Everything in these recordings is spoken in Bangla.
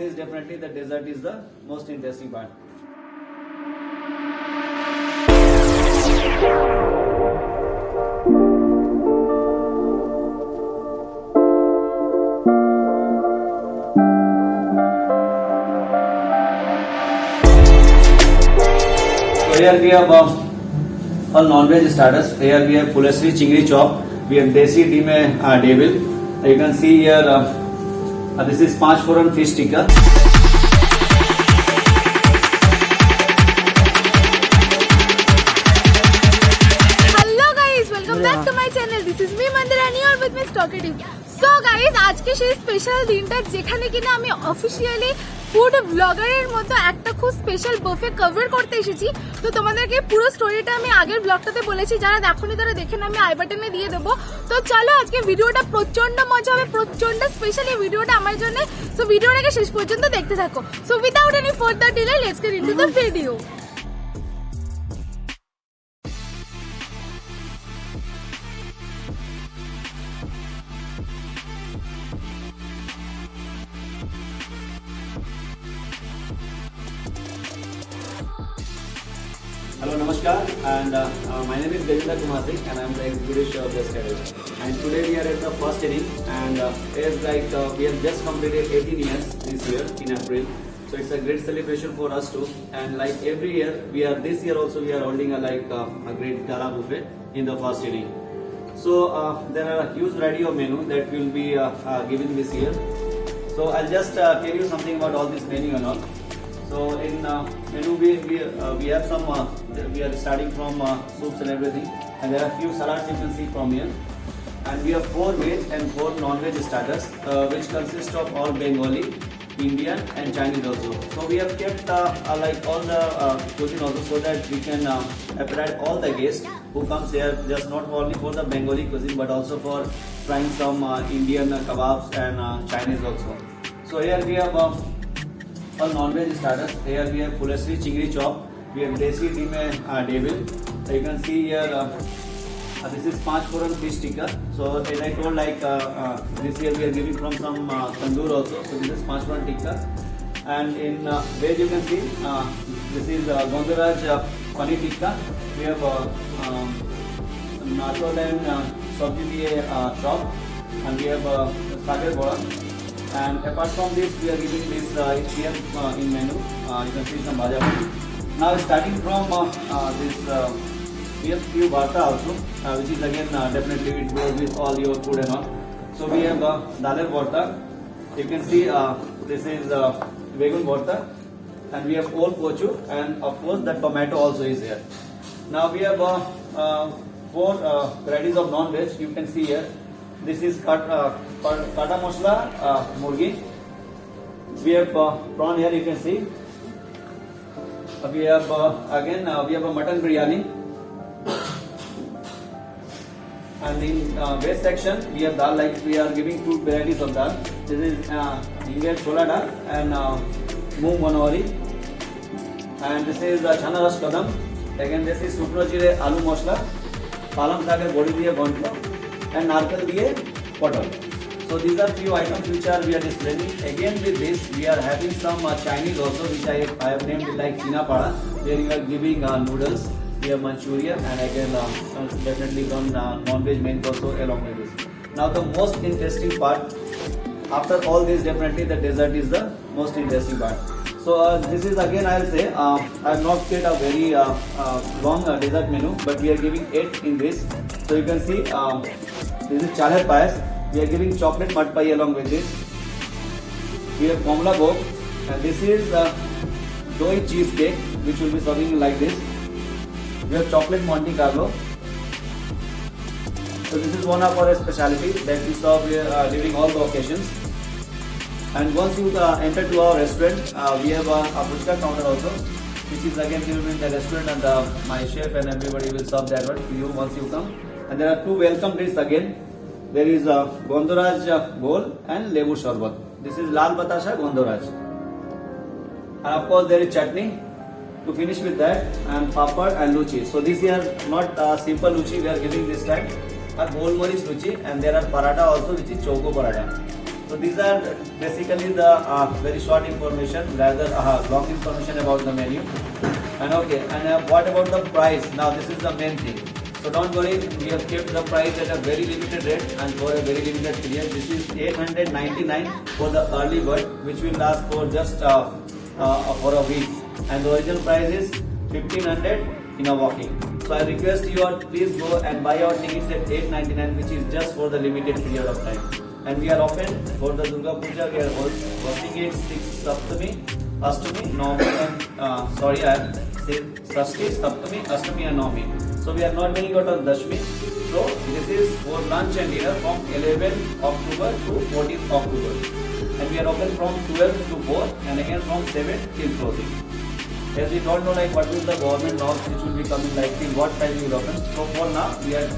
Is definitely the dessert is the most interesting part. So here we have all non-veg starters. Here we have Fulashri chingri chop. We have desi dime devil. You can see here this is Panch Foran fish tikka. Hello guys, welcome back to my channel. This is me Mandirani আর উইথ মি স্টকেটিভ। সো গাইস, আজকে সেই স্পেশাল দিনটা যেখানে কিনা আমি অফিশিয়ালি ফুড ব্লগারের মতো একটা খুব স্পেশাল বুফে কভার করতে এসেছি। তো তোমাদেরকে পুরো স্টোরিটা আমি আগের ব্লগটাতে বলেছি, যারা দেখোনি তারা দেখে না, আমি আই বাটনে দিয়ে দেবো। তো চলো, আজকে ভিডিওটা প্রচন্ড মজা হবে, প্রচন্ড স্পেশাল এই ভিডিওটা আমার জন্য। সো ভিডিওটাকে শেষ পর্যন্ত দেখতে থাকো। So without any further delay, let's get into the video. Hello, Namaskar, and my name is Gajendra Kumar Singh, and I am the executive chef of this category. And today we are at the first inning, and it's like we have just completed 18 years this year in April. So it's a great celebration for us too. And like every year, this year also we are holding a great gala buffet in the first inning. So there are a huge variety of menu that we will be given this year. So I'll just tell you something about all this menu and all. So in menu we have some we are starting from soups and everything, and there are few salads you can see from here, and we have 4 veg and 4 non-veg starters which consist of all Bengali, Indian and Chinese also. So we have kept like all the cuisine also, so that we can appetite all the guests who comes here, just not only for the Bengali cuisine but also for trying some Indian kebabs and Chinese also. So here we have all non-veg starters. Here we have Fulashri chingri chop. We have desi dime devil. So you can see here this is Panch Foran fish tikka. So as I told, like this year we are giving from some tandoor also. So this is Panch Foran tikka. And in veg you can see this is Gondoraj paneer tikka. We have nacho and sabji diye chop, and we have sagar boda. And apart from this, we are giving this here in menu. You can see some bhaja. Now starting from this, we have few bharta also, which is again definitely it goes with all your food and all. So we have daler bharta. You can see this is vegan bharta, and we have old kochu, and of course the tomato also is here. Now we have 4 varieties of non-veg. You can see here. This is kata masala murgi. We have prawn here, you can see. We have again we have a mutton biryani. And in veg section we have dal, like we are giving 2 varieties of dal. This is Indian chola dal and moong manwari. And this is chana ras kadam. Again this is supro jire aloo masala, palam sagar bodi diye gontlo, and narkal diye potal. So these are few items which we are displaying. Again with this we are having some Chinese also, which I have named like China Pada. Where you are giving noodles, we have Manchurian, and again definitely one non-veg main also along with this. Now the most interesting part, after all this, definitely the dessert is the most interesting part. So this is again, I'll say I have not created a very long dessert menu, but we are giving 8 in this. So you can see this is chalet payas. We are giving chocolate mud pie along with this. We have komla bhog, and this is doi cheesecake, which will be serving like this. We have chocolate Monte Carlo. So this is one of our specialty that we serve during all the occasions. And once you enter to our restaurant, we have a puchka counter also, which is again given in the restaurant, and my chef and everybody will serve that one to you once you come. And there are 2 welcome drinks again. There is Gondoraj Gol and Lebu Sharbat. This is Lal Batasha Gondoraj. And of course there is chutney to finish with that, and papad and luchi. So this year not simple luchi we are giving this time, a golmarich luchi, and there are paratha also, which is choco paratha. So these are basically the very short information, rather long information about the menu. And okay, and what about the price? Now this is the main thing. So don't worry, we have kept the price at a very limited rate and for a very limited period. This is 899 for the early bird, which will last for just for a week. And the original price is 1500 in a walking. So I request you all, please go and buy our tickets at 899, which is just for the limited period of time. And we are open for the Durga Puja. We are hosting it 6 Saptami, Ashtami, Navami, and I have said Sashti, Saptami, Ashtami, and Navami. So we are not doing it on Dashmi. So this is for lunch and dinner from 11th October to 14th October. And we are open from 12 to 4 and again from 7 till closing. As we don't know like what is the government norms which will be coming, like till what time we will open. So for now we are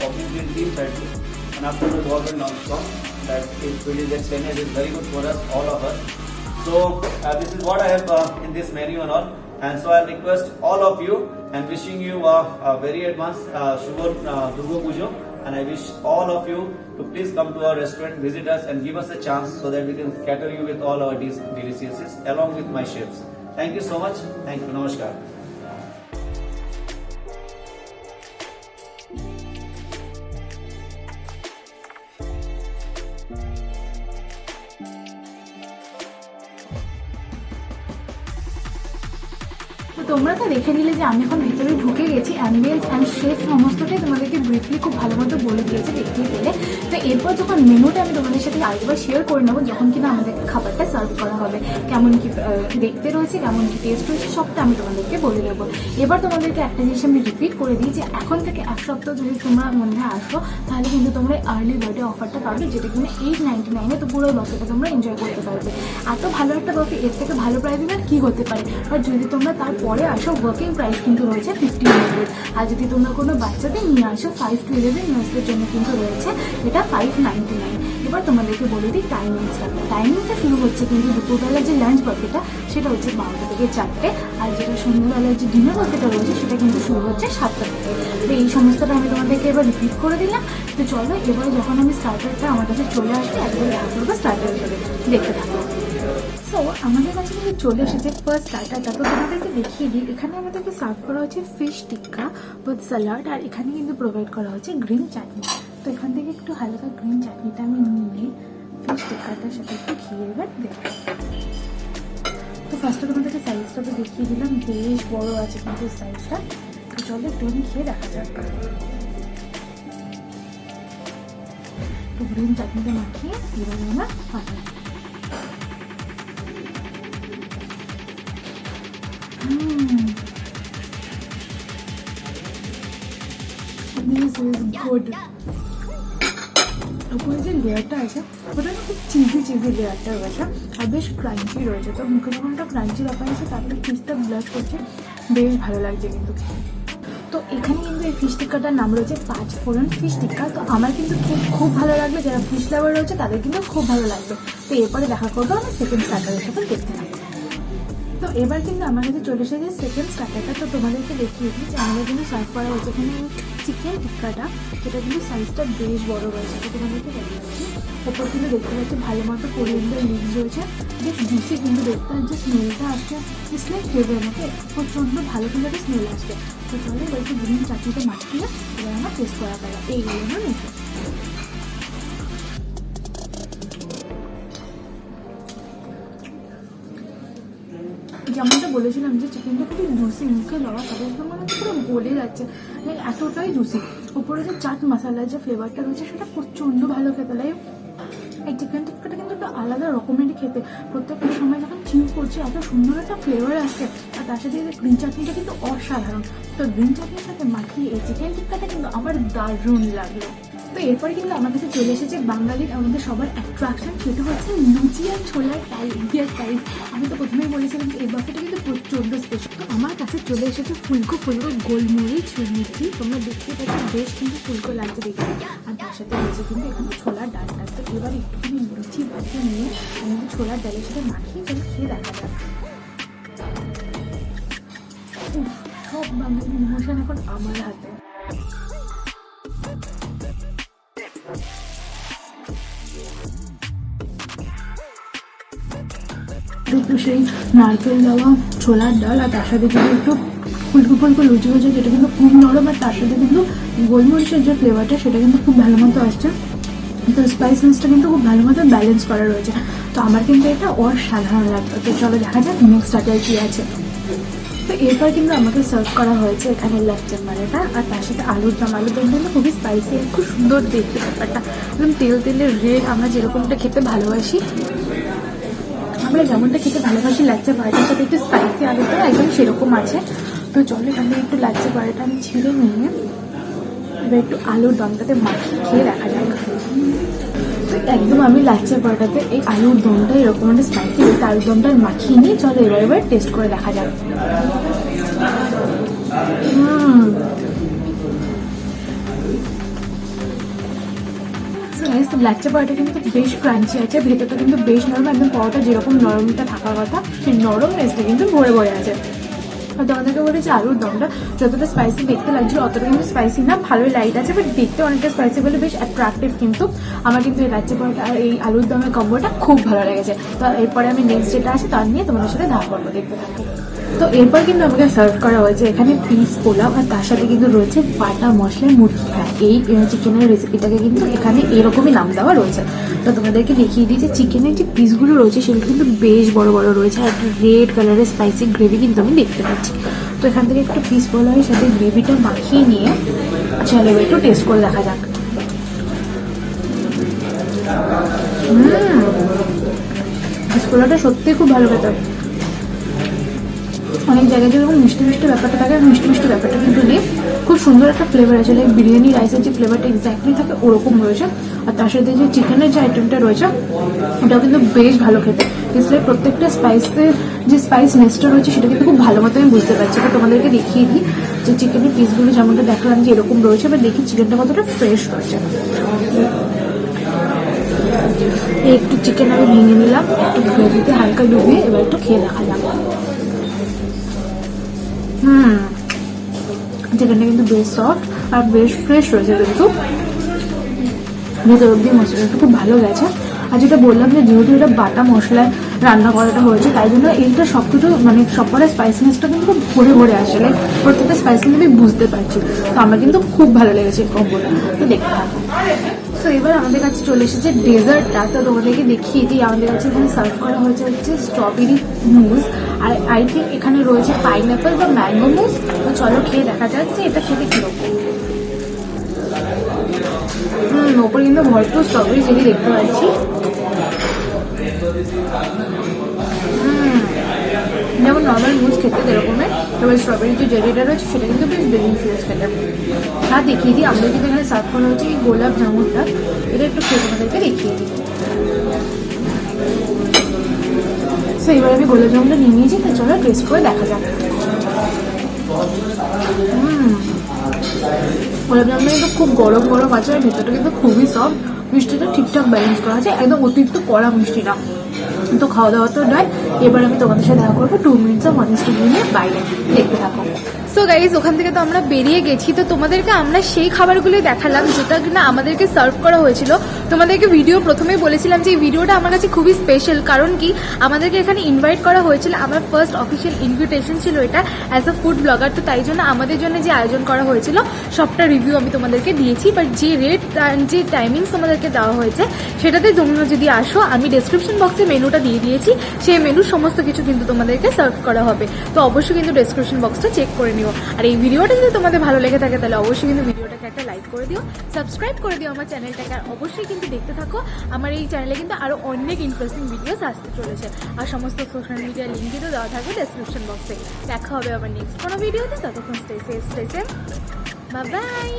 opening till 3:30. And after the government norms come, that if it is extended, it is very good for us, all of us. So this is what I have in this menu and all. And so I request all of you and wishing you a very advanced Shubh Durga Puja. And I wish all of you to please come to our restaurant, visit us and give us a chance so that we can cater you with all our deliciousness along with my chefs. Thank you so much. Thank you. Namaskar. তো তোমরা তো দেখে নিলে যে আমি এখন ভিতরে ঢুকে গেছি, অ্যাম্বিয়েন্স অ্যান্ড শেফ সমস্তটাই তোমাদেরকে ব্রিফলি খুব ভালো মতো বলে দিয়েছে দেখিয়ে দিলে। তো এরপর যখন মেনুটা আমি তোমাদের সাথে আরেকবার শেয়ার করে নেবো, যখন কিনা আমাদের খাবারটা সার্ভ করা হবে, কেমন কি দেখতে রয়েছে, কেমন কি টেস্ট রয়েছে, সবটা আমি তোমাদেরকে বলে দেবো। এবার তোমাদেরকে একটা জিনিস আমি রিপিট করে দিই যে এখন থেকে 1 সপ্তাহ যদি তোমরা মধ্যে আসো তাহলে কিন্তু তোমরা আর্লি বার্থডে অফারটা পাবে, যেটা কিনা 899-এ তো পুরো বাফেটা তোমরা এনজয় করতে পারবে। এত ভালো একটা বাফে, এর থেকে ভালো প্রাইসে আর কি হতে পারে। আর যদি তোমরা তারপরে আসো, ওয়ার্কিং প্রাইস কিন্তু রয়েছে 1500। আর যদি তোমরা কোনো বাচ্চাদের নিয়ে আসো 5 to 11 ইয়ার্সের জন্য কিন্তু রয়েছে এটা 599। এবার তোমাদেরকে বলে দিই টাইমিংটা শুরু হচ্ছে কিন্তু দুপুরবেলার যে লাঞ্চ বাফেটা সেটা হচ্ছে 12টা থেকে 4টে, আর যেটা সন্ধ্যাবেলার যে ডিনার বাফেটা রয়েছে সেটা কিন্তু শুরু হচ্ছে 7টা থেকে। তো এই সমস্তটা আমি তোমাদেরকে এবার রিপিট করে দিলাম। তো চলো এবার যখন আমি স্টার্টারটা আমার কাছে চলে আসবে একবার দেখা করবো স্টার্টার হিসেবে, দেখতে থাকবো। সো আমাদের কাছে কিন্তু চলে এসেছে ফার্স্ট স্টার্টারটা। তো তোমাদেরকে দেখিয়ে দিই, এখানে আমাদেরকে সার্ভ করা হচ্ছে ফিশ টিক্কা উইথ স্যালাড, আর এখানে কিন্তু প্রোভাইড করা হচ্ছে গ্রিন চাটনি। তো এখান থেকে একটু হালকা গ্রিন চাটনিটা আমি নিয়ে ফিশ টিক্কাটার সাথে একটু খেয়ে এবার দেখো। তো ফার্স্টে তোমাদেরকে সাইজটা তো দেখিয়ে দিলাম, বেশ বড় আছে কিন্তু সাইজটা। তো চলো একটু আমি খেয়ে দেখা যাক। তো গ্রিন চাটনিটা মাখিয়ে এবার আমরা পাঠাই। This is good. উপরে যে লেয়ারটা আছে ওটা খুব চিজি লেয়ারটা রয়েছে আর বেশ ক্রাঞ্চি রয়েছে। তো মুখে যখন একটা ক্রাঞ্চি ব্যাপার আছে, তারপরে ফিশটা ব্লাশ করছে, বেশ ভালো লাগছে কিন্তু। তো এখানে কিন্তু এই ফিশ টিক্কাটার নাম রয়েছে 5 ফোড়ন ফিশ টিক্কা। তো আমার কিন্তু খুব ভালো লাগবে, যারা ফিশ লাভার রয়েছে তাদের কিন্তু খুব ভালো লাগবে। তো এরপরে দেখা করবো আমি সেকেন্ড স্টার্টারের সাথে দেখতে থাকবো। তো এবার কিন্তু আমার কাছে চলে এসেছে সেকেন্ড স্টার্টারটা। তো তোমাদেরকে দেখিয়ে দিই যে আমাদের কিন্তু সার্ভ করা হয়েছে এখানে চিকেন টিক্কাটা, যেটা কিন্তু সাইজটা বেশ বড় রয়েছে। তো তোমাদেরকে দেখাচ্ছি, ওপর কিন্তু দেখতে পাচ্ছি ভালো মতো কোরিয়ান্ডার লিভস রয়েছে, বেশ জুসি কিন্তু দেখতে, আর যে স্মেলটা আসছে স্মেল ফ্লেভার মতো প্রচণ্ড ভালো কিন্তু একটা স্মেল আসছে। তো চলো এবার একটু গ্রিন চাটনিতে মাখিয়ে এবার আমার টেস্ট করা পারা এইগুলো না নিতে। যেমনটা বলেছিলাম যে চিকেনটা খুবই জুসি, মুখে লওয়ার সাথে সাথে মনে হচ্ছে পুরো গলে যাচ্ছে, মানে এতটাই জুসি। উপরে যে চাট মশলার যে ফ্লেভারটা রয়েছে সেটা প্রচণ্ড ভালো খেতে লাগে। এই চিকেন টিক্কাটা কিন্তু একটা আলাদা রকমেরই খেতে, প্রত্যেকটা সময় যখন চিউ করছি এত সুন্দর একটা ফ্লেভার আসছে। আর তার সাথে গ্রিন চাটনিটা কিন্তু অসাধারণ। তো গ্রিন চাটনির সাথে মাখিয়ে এই চিকেন টিক্কাটা কিন্তু আমার দারুণ লাগলো। তো এরপরে কিন্তু আমার কাছে চলে এসেছে বাঙালির আমাদের সবার অ্যাট্রাকশন, সেটা হচ্ছে লুচি আর ছোলার ইন্ডিয়ার সাইজ। আমি তো প্রথমেই বলেছিলাম যে এই বাফেটা কিন্তু প্রচণ্ড স্পেশাল। তো আমার কাছে চলে এসেছে ফুলকো গোলমরিচ লুচি। তোমরা দেখতে পাচ্ছ বেশ কিন্তু ফুলকো লাগছে দেখতে, আর তার সাথে রয়েছে কিন্তু এখানে ছোলার ডালটা। তো এবার একটুখানি লুচি বাটিয়ে নিয়ে আমি ছোলার ডালের সাথে মাখিয়ে যেন খেয়ে দেখা যাক। সব বাঙালি ইমোশন এখন আমার হাতে। একটু সেই নারকেল দেওয়া ছোলার ডাল, আর তার সাথে যদি একটু ফুলকো ফুলকো লুচি হয়েছে যেটা কিন্তু খুব নরম, আর তার সাথে কিন্তু গোলমরিচের যে ফ্লেভারটা সেটা কিন্তু খুব ভালো মতো আসছে। তো স্পাইসনেসটা কিন্তু খুব ভালো মতো ব্যালেন্স করা রয়েছে। তো আমার কিন্তু এটা অসাধারণ লাগতো। তো চলো দেখা যাক নেক্সট স্টার্টার কী আছে। তো এরপর কিন্তু আমাকে সার্ভ করা হয়েছে এখানে লেফটেন মানেটা, আর তার সাথে আলুর দম। আলুর দম কিন্তু খুবই স্পাইসি, খুব সুন্দর দেখতে ব্যাপারটা, একদম তেল তেলের রেড। আমরা যেরকমটা খেতে ভালোবাসি, আমরা যেমনটা খেতে ভালোবাসি লাচ্চা পরাটার সাথে একটু স্পাইসি আলুটা একদম সেরকম আছে। তো চলো এখান থেকে একটু লাচ্চা পরাটা আমি ছিঁড়ে নিয়ে এবার একটু আলুর দমটাতে মাখিয়ে খেয়ে দেখা যাক। তো একদম আমি লাচ্চা পরাটাতে এই আলুর দমটা এরকম একটা স্পাইসি আলুর দমটা মাখিয়ে নিয়ে চলো এবার টেস্ট করে দেখা যাক। লাচ্চা পরোটা কিন্তু বেশ ক্রাঞ্চি আছে, ভেতরটা কিন্তু বেশ নরম, একদম পরোটা যেরকম নরমটা থাকার কথা সেই নরম টেস্টটা কিন্তু ভরে ভরে আছে। আর তোমাদেরকে বলেছি আলুর দমটা যতটা স্পাইসি দেখতে লাগছিল অতটা কিন্তু স্পাইসি না, ভালোই লাইট আছে, বাট দেখতে অনেকটা স্পাইসি বলে বেশ অ্যাট্রাকটিভ। কিন্তু আমার কিন্তু এই লাচ্চা পরোটা আর এই আলুর দমের কম্বোটা খুব ভালো লেগেছে। তো এরপরে আমি নেক্সট যেটা আছে তার নিয়ে তোমাদের সাথে দেখা করবো, দেখতে থাকবো। তো এরপর কিন্তু আমাকে সার্ভ করা হয়েছে এখানে পিস পোলাও, আর তার সাথে কিন্তু রয়েছে বাটা মশলায় মুরগি ফ্রাই। এই চিকেনের রেসিপিটাকে কিন্তু এখানে এরকমই নাম দেওয়া রয়েছে। তো তোমাদেরকে দেখিয়ে দিই যে চিকেনের যে পিসগুলো রয়েছে সেগুলো কিন্তু বেশ বড় বড় রয়েছে, আর একটা রেড কালারের স্পাইসি গ্রেভি কিন্তু আমি দেখতে পাচ্ছি। তো এখান থেকে একটু পিস পোলাওয়ের সাথে গ্রেভিটা মাখিয়ে নিয়ে চলো একটু টেস্ট করে দেখা যাক। পিস পোলাওটা সত্যিই খুব ভালো খেতে। অনেক জায়গায় যেরকম মিষ্টি মিষ্টি ব্যাপারটা থাকে, মিষ্টি মিষ্টি ব্যাপারটা কিন্তু নেই, খুব সুন্দর একটা ফ্লেভার আছে। লাইক বিরিয়ানি রাইসের যে ফ্লেভারটা এক্স্যাক্টলি থাকে ওরকম রয়েছে। আর তার সাথে যে চিকেনের যে আইটেমটা রয়েছে ওটাও কিন্তু বেশ ভালো খেতে। इसलिए প্রত্যেকটা স্পাইসের যে স্পাইসনেসটা রয়েছে সেটা কিন্তু খুব ভালো মতো আমি বুঝতে পারছি। তো তোমাদেরকে দেখিয়ে দিই যে চিকেনের পিসগুলো যেমনটা দেখালাম যে এরকম রয়েছে, এবার দেখি চিকেনটা কতটা ফ্রেশ রয়েছে। একটু চিকেন আমি ভেঙে নিলাম, একটু গ্রেভিতে হালকা ডুবিয়ে এবার একটু খেয়ে দেখালাম। চিকেনটা কিন্তু বেশ সফট আর বেশ ফ্রেশ রয়েছে, কিন্তু ভেতর অব্দি মশলাটা খুব ভালো গেছে। আর যেটা বললাম যে যেহেতু এটা বাটা মশলায় রান্না করাটা হয়েছে তাই জন্য এইটা সব কিছু মানে সবকটা স্পাইসিনেসটা কিন্তু খুব ভরে ভরে আসে, লাইক প্রত্যেকটা স্পাইসি আমি বুঝতে পারছি। তো আমার কিন্তু খুব ভালো লেগেছে কম্বোটা। তো দেখতে থাকো। তো এবার আমাদের কাছে চলে এসেছে ডেজার্টটা। তো তোমাদেরকে দেখিয়ে দিই, আমাদের কাছে এখানে সার্ভ করা হয়েছে হচ্ছে স্ট্রবেরি মুজ, আর আই থিঙ্ক এখানে রয়েছে পাইনঅ্যাপেল বা ম্যাঙ্গো মুজ। তো চলো খেয়ে দেখা যাচ্ছে এটা খেতে কিরকম। ওপরে কিন্তু ভরপুর স্ট্রবেরি জেলি দেখতে পাচ্ছি। যেমন নর্মাল মুজ খেতে যেরকমের, এবার স্ট্রবেরির যে জেলিটা রয়েছে সেটা কিন্তু বেশ ডেলিশিয়াস খেতে। আর দেখিয়ে দিই আমাদের কিন্তু এখানে সার্ভ করা হচ্ছে এই গোলাপ জামুনটা, এটা একটু খেয়ে তোমাদেরকে দেখিয়ে দিই। সো এবার আমি গোলাপ জামুনটা নিয়ে নিয়েছি, তো চলো টেস্ট করে দেখা যাক। গোলাপ জামুনটা কিন্তু খুব গরম গরম আছে, আর ভেতরটা কিন্তু খুবই সফট, মিষ্টিটা ঠিকঠাক ব্যালেন্স করা আছে, একদম অতিরিক্ত কড়া মিষ্টি না। তো খাওয়া দাওয়া তো নয়, এবার আমি তোমাদের সাথে দেখা করবো 2 মিনিটস অফ অনেস্টি নিয়ে বাইরে, দেখতে থাকো। সো গাইজ ওখান থেকে তো আমরা বেরিয়ে গেছি। তো তোমাদেরকে আমরা সেই খাবারগুলোই দেখালাম যেটা কিনা আমাদেরকে সার্ভ করা হয়েছিল। তোমাদেরকে ভিডিও প্রথমেই বলেছিলাম যে এই ভিডিওটা আমার কাছে খুবই স্পেশাল, কারণ কি আমাদেরকে এখানে ইনভাইট করা হয়েছিল, আমার ফার্স্ট অফিসিয়াল ইনভিটেশন ছিল এটা অ্যাজ আ ফুড ব্লগার। তো তাই জন্য আমাদের জন্য যে আয়োজন করা হয়েছিল সবটা রিভিউ আমি তোমাদেরকে দিয়েছি, বাট যে রেট যে টাইমিংস তোমাদেরকে দেওয়া হয়েছে সেটাতে তোমরা যদি আসো, আমি ডেসক্রিপশন বক্সে মেনুটা দিয়ে দিয়েছি, সেই মেনুর সমস্ত কিছু কিন্তু তোমাদেরকে সার্ভ করা হবে। তো অবশ্যই কিন্তু ডেসক্রিপশন বক্সটা চেক করে নিও। আর এই ভিডিওটা যদি তোমাদের ভালো লেগে থাকে তাহলে অবশ্যই কিন্তু ভিডিওটাকে একটা লাইক করে দিও, সাবস্ক্রাইব করে দিও আমার চ্যানেলটাকে, আর অবশ্যই কিন্তু দেখতে থাকো। আমার এই চ্যানেলে কিন্তু আরো অনেক ইন্টারেস্টিং ভিডিওস আসতে চলেছে, আর সমস্ত সোশ্যাল মিডিয়ার লিঙ্ক কিন্তু দেওয়া থাকবে ডেসক্রিপশন বক্সে। দেখা হবে আবার নেক্সট কোনো ভিডিওতে, ততক্ষণ স্টে সেফ, বাই বাই।